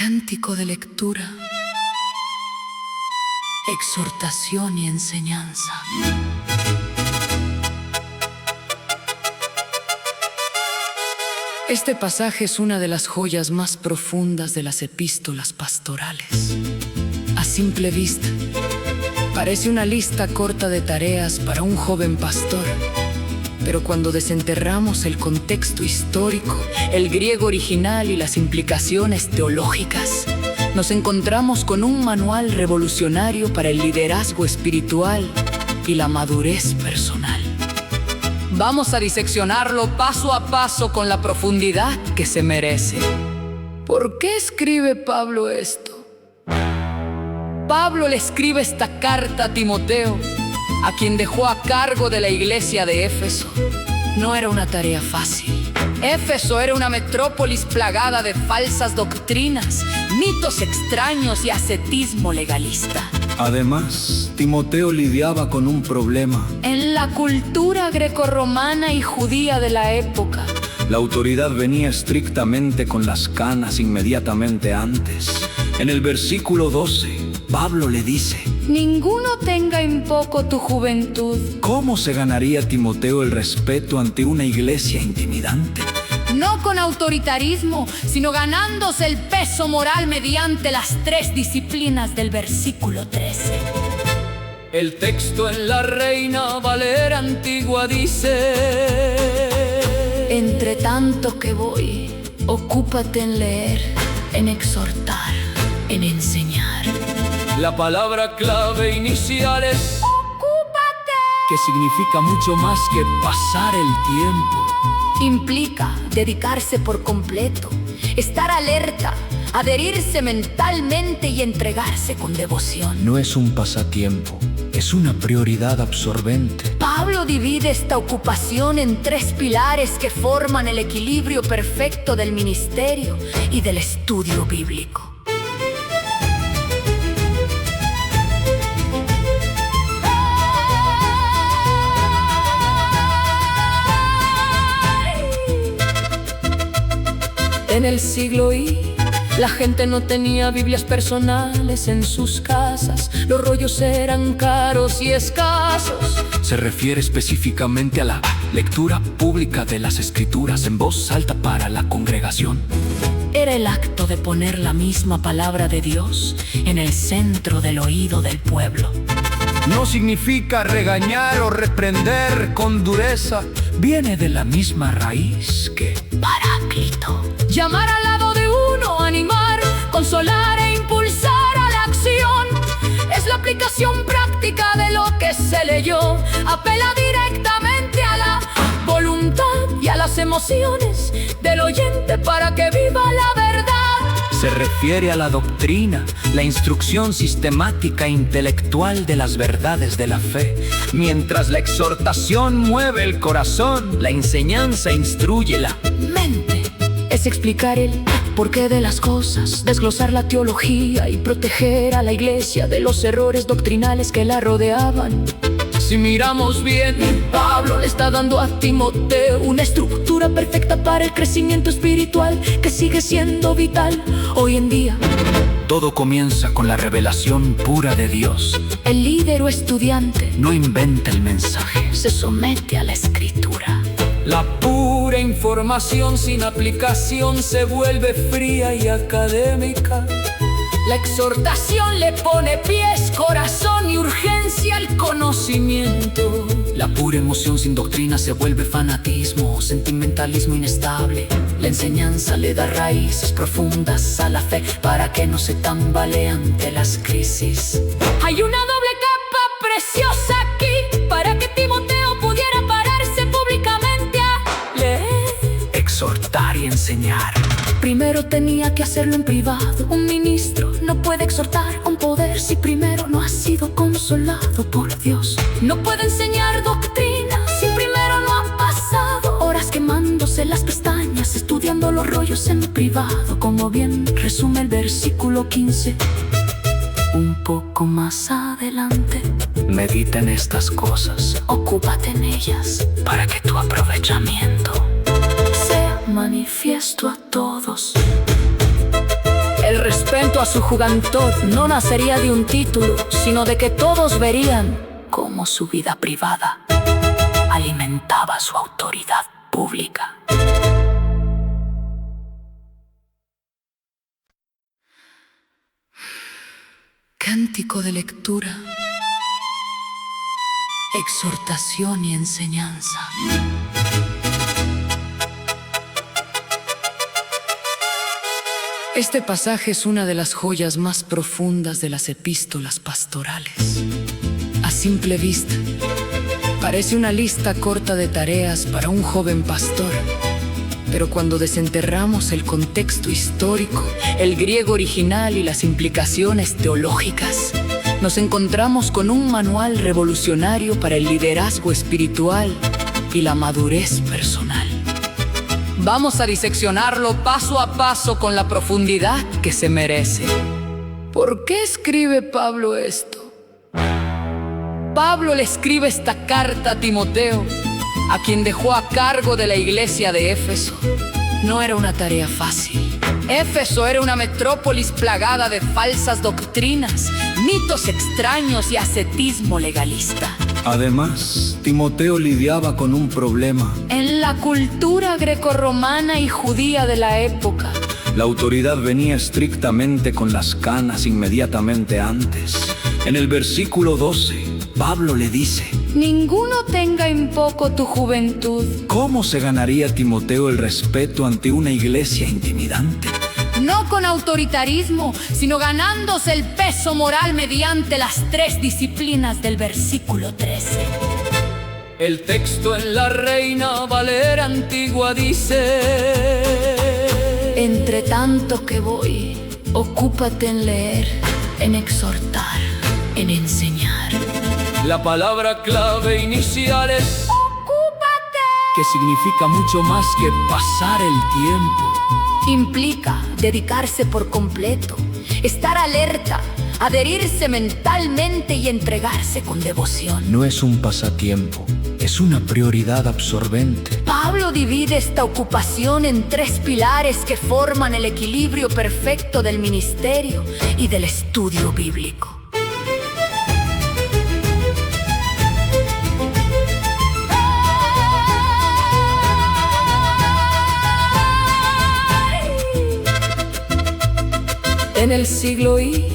Cántico de lectura, exhortación y enseñanza. Este pasaje es una de las joyas más profundas de las epístolas pastorales. A simple vista, parece una lista corta de tareas para un joven pastor. Pero cuando desenterramos el contexto histórico, el griego original y las implicaciones teológicas, nos encontramos con un manual revolucionario para el liderazgo espiritual y la madurez personal. Vamos a diseccionarlo paso a paso con la profundidad que se merece. ¿Por qué escribe Pablo esto? Pablo le escribe esta carta a Timoteo, a quien dejó a cargo de la iglesia de Éfeso. No era una tarea fácil. Éfeso era una metrópolis plagada de falsas doctrinas, mitos extraños y ascetismo legalista. Además, Timoteo lidiaba con un problema. En la cultura grecorromana y judía de la época, La autoridad venía estrictamente con las canas inmediatamente antes. En el versículo 12, Pablo le dice: ninguno tenga en poco tu juventud. ¿Cómo se ganaría Timoteo el respeto ante una iglesia intimidante? No con autoritarismo, sino ganándose el peso moral mediante las 3 disciplinas del versículo 13. El texto en la Reina Valera antigua dice: entre tanto que voy, ocúpate en leer, en exhortar, en enseñar. La palabra clave inicial es ocúpate, que significa mucho más que pasar el tiempo. implica dedicarse por completo, estar alerta, adherirse mentalmente y entregarse con devoción. No es un pasatiempo, es una prioridad absorbente. Pablo divide esta ocupación en 3 pilares que forman el equilibrio perfecto del ministerio y del estudio bíblico. En el siglo I, la gente no tenía Biblias personales en sus casas. Los rollos eran caros y escasos. Se refiere específicamente a la lectura pública de las Escrituras en voz alta para la congregación. Era el acto de poner la misma palabra de Dios en el centro del oído del pueblo. No significa regañar o reprender con dureza. Viene de la misma raíz que Paráclito. Llamar al lado de uno, animar, consolar e impulsar a la acción. Es la aplicación práctica de lo que se leyó. Apela directamente a la voluntad y a las emociones del oyente para que viva la verdad. se refiere a la doctrina, la instrucción sistemática e intelectual de las verdades de la fe. Mientras la exhortación mueve el corazón, la enseñanza instruye la mente. Es explicar el porqué de las cosas, desglosar la teología y proteger a la iglesia de los errores doctrinales que la rodeaban. Si miramos bien, Pablo le está dando a Timoteo una estructura perfecta para el crecimiento espiritual que sigue siendo vital hoy en día. Todo comienza con la revelación pura de Dios. El líder o estudiante No inventa el mensaje, se somete a la escritura. La pura información sin aplicación se vuelve fría y académica. La exhortación le pone pies, corazón y urgencia al conocimiento. La pura emoción sin doctrina se vuelve fanatismo, sentimentalismo inestable. La enseñanza le da raíces profundas a la fe para que no se tambalee ante las crisis. Hay una doble capa preciosa aquí para que Timoteo pudiera pararse públicamente a leer, exhortar y enseñar. Primero tenía que hacerlo en privado. Un ministro no puede exhortar con poder si primero no ha sido consolado por Dios. No puede enseñar doctrina si primero no ha pasado horas quemándose las pestañas estudiando los rollos en privado, como bien resume el versículo 15. Un poco más adelante, Medita en estas cosas ocúpate en ellas para que tu aprovechamiento sea manifiesto a todos. El respeto a su juventud no nacería de un título, sino de que todos verían cómo su vida privada alimentaba su autoridad pública. Cántico de lectura, exhortación y enseñanza. Este pasaje es una de las joyas más profundas de las epístolas pastorales. A simple vista, parece una lista corta de tareas para un joven pastor. Pero cuando desenterramos el contexto histórico, el griego original y las implicaciones teológicas, nos encontramos con un manual revolucionario para el liderazgo espiritual y la madurez personal. Vamos a diseccionarlo paso a paso con la profundidad que se merece. ¿Por qué escribe Pablo esto? Pablo le escribe esta carta a Timoteo, a quien dejó a cargo de la iglesia de Éfeso. No era una tarea fácil. Éfeso era una metrópolis plagada de falsas doctrinas, mitos extraños y ascetismo legalista. Además, Timoteo lidiaba con un problema. En la cultura grecorromana y judía de la época, La autoridad venía estrictamente con las canas inmediatamente antes. En el versículo 12, Pablo le dice: ninguno tenga en poco tu juventud. ¿Cómo se ganaría Timoteo el respeto ante una iglesia intimidante? No con autoritarismo, sino ganándose el peso moral mediante las 3 disciplinas del versículo 13. El texto en la Reina Valera antigua dice: entre tanto que voy, ocúpate en leer, en exhortar, en enseñar. La palabra clave inicial es ¡ocúpate! que significa mucho más que pasar el tiempo. Implica dedicarse por completo, estar alerta, adherirse mentalmente y entregarse con devoción. No es un pasatiempo, es una prioridad absorbente. Pablo divide esta ocupación en 3 pilares que forman el equilibrio perfecto del ministerio y del estudio bíblico. En el siglo I,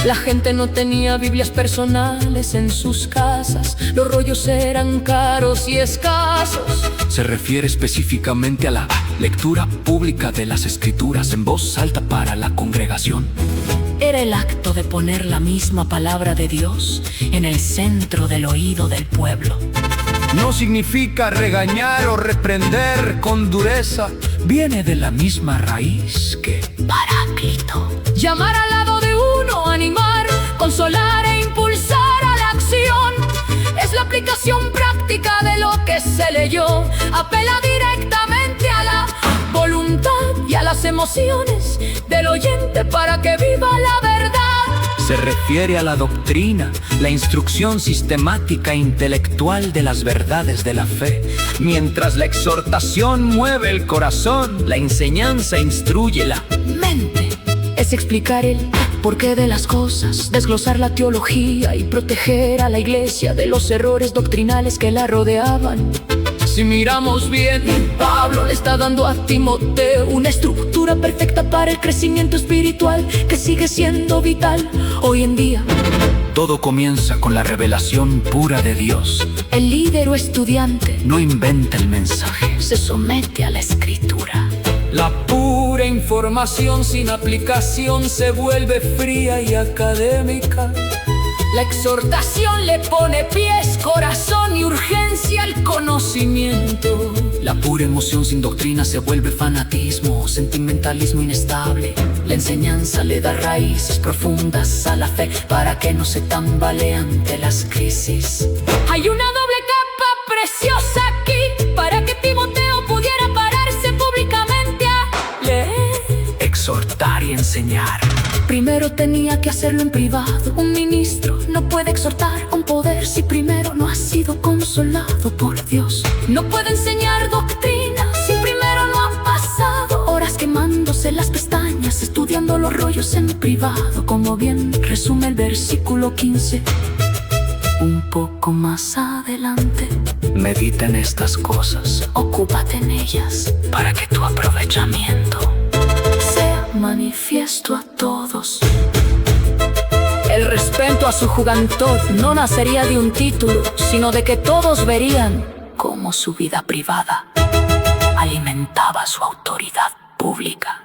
la gente no tenía Biblias personales en sus casas. Los rollos eran caros y escasos. Se refiere específicamente a la lectura pública de las Escrituras en voz alta para la congregación. Era el acto de poner la misma palabra de Dios en el centro del oído del pueblo. No significa regañar o reprender con dureza. Viene de la misma raíz que Paráclito. Llamar al lado de uno, animar, consolar e impulsar a la acción. Es la aplicación práctica de lo que se leyó. Apela directamente a la voluntad y a las emociones del oyente para que viva la verdad. se refiere a la doctrina, la instrucción sistemática e intelectual de las verdades de la fe. Mientras la exhortación mueve el corazón, la enseñanza instruye la mente. Es explicar el porqué de las cosas, desglosar la teología y proteger a la iglesia de los errores doctrinales que la rodeaban. Si miramos bien, Pablo le está dando a Timoteo una estructura perfecta para el crecimiento espiritual que sigue siendo vital hoy en día. Todo comienza con la revelación pura de Dios. El líder o estudiante no inventa el mensaje, se somete a la escritura. La pura información sin aplicación se vuelve fría y académica. La exhortación le pone pies, corazón y urgencia al conocimiento. La pura emoción sin doctrina se vuelve fanatismo, sentimentalismo inestable. La enseñanza le da raíces profundas a la fe para que no se tambalee ante las crisis. Hay una doble capa preciosa aquí para que Timoteo pudiera pararse públicamente a leer, exhortar y enseñar. Primero tenía que hacerlo en privado. Un ministro no puede exhortar con poder si primero no ha sido consolado por Dios. No puede enseñar doctrina si primero no ha pasado horas quemándose las pestañas horas estudiando los rollos en privado, como bien resume el versículo 15. Un poco más adelante, medita en estas cosas, ocúpate en ellas, para que tu aprovechamiento sea manifiesto a todos. El respeto a su juventud no nacería de un título, sino de que todos verían Cómo su vida privada alimentaba su autoridad pública.